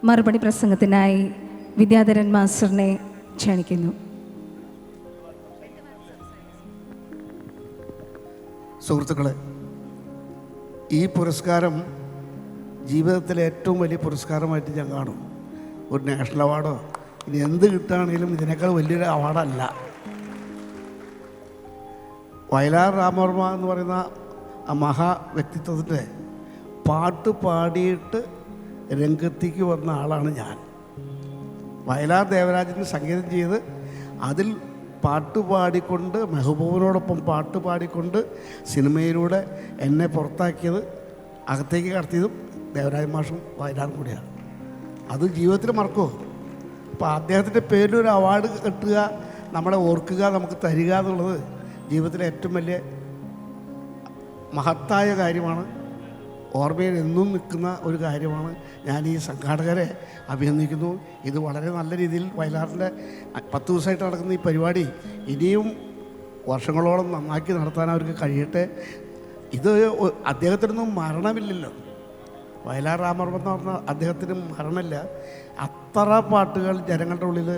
മറുപടി പ്രസംഗത്തിനായി വിദ്യാധരൻ മാസ്റ്ററിനെ ക്ഷണിക്കുന്നു. സുഹൃത്തുക്കളെ, ഈ പുരസ്കാരം ജീവിതത്തിലെ ഏറ്റവും വലിയ പുരസ്കാരമായിട്ട് ഞാൻ കാണും. ഒരു നാഷണൽ അവാർഡോ ഇനി എന്ത് കിട്ടുകയാണെങ്കിലും ഇതിനേക്കാൾ വലിയൊരു അവാർഡല്ല. വയലാർ രാമവർമ്മ എന്ന് പറയുന്ന ആ മഹാ വ്യക്തിത്വത്തിൻ്റെ പാട്ട് പാടിയിട്ട് രംഗത്തേക്ക് വന്ന ആളാണ് ഞാൻ. വയലാർ ദേവരാജന് സംഗീതം ചെയ്ത് അതിൽ പാട്ട് പാടിക്കൊണ്ട് മെഹബൂബിനോടൊപ്പം പാട്ട് പാടിക്കൊണ്ട് സിനിമയിലൂടെ എന്നെ പുറത്താക്കിയത്, അകത്തേക്ക് കടത്തിയതും ദേവരാജ മാഷും വയലാറും കൂടിയാണ്. അത് ജീവിതത്തിൽ മറക്കുമോ? അപ്പോൾ അദ്ദേഹത്തിൻ്റെ പേരിലൊരു അവാർഡ് കിട്ടുക, നമ്മളെ ഓർക്കുക, നമുക്ക് തരിക എന്നുള്ളത് ജീവിതത്തിലെ ഏറ്റവും വലിയ മഹത്തായ കാര്യമാണ്. ഓർമ്മയിൽ എന്നും നിൽക്കുന്ന ഒരു കാര്യമാണ്. ഞാൻ ഈ സംഘാടകരെ അഭിനന്ദിക്കുന്നു. ഇത് വളരെ നല്ല രീതിയിൽ വയലാറിൻ്റെ 10 ദിവസമായിട്ട് നടക്കുന്ന ഈ പരിപാടി ഇനിയും വർഷങ്ങളോളം നന്നാക്കി നടത്താൻ അവർക്ക് കഴിയട്ടെ. ഇത് അദ്ദേഹത്തിനൊന്നും മരണമില്ലല്ലോ. വയലാർ രാമവർമ്മ എന്ന് പറഞ്ഞാൽ അദ്ദേഹത്തിന് മരണമില്ല. അത്ര പാട്ടുകൾ ജനങ്ങളുടെ ഉള്ളിൽ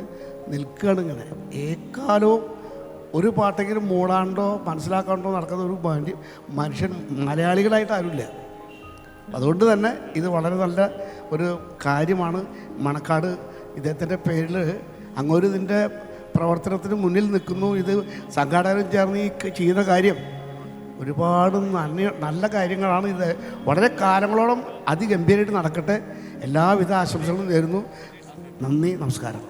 നിൽക്കുകയാണ്. ഇങ്ങനെ ഏക്കാലവും ഒരു പാട്ടെങ്കിലും മൂടാണ്ടോ മനസ്സിലാക്കാണ്ടോ നടക്കുന്ന ഒരു മനുഷ്യൻ മലയാളികളായിട്ട് ആരുമില്ല. അതുകൊണ്ട് തന്നെ ഇത് വളരെ നല്ല ഒരു കാര്യമാണ്. മണക്കാട് ഇദ്ദേഹത്തിൻ്റെ പേരിൽ അങ്ങൊരു ഇതിൻ്റെ പ്രവർത്തനത്തിന് മുന്നിൽ നിൽക്കുന്നു. ഇത് സംഘാടകരും ചേർന്ന് ഈ ചെയ്യുന്ന കാര്യം ഒരുപാട് നല്ല കാര്യങ്ങളാണ്. ഇത് വളരെ കാലങ്ങളോളം അതിഗംഭീരമായിട്ട് നടക്കട്ടെ. എല്ലാവിധ ആശംസകളും നേരുന്നു. നന്ദി, നമസ്കാരം.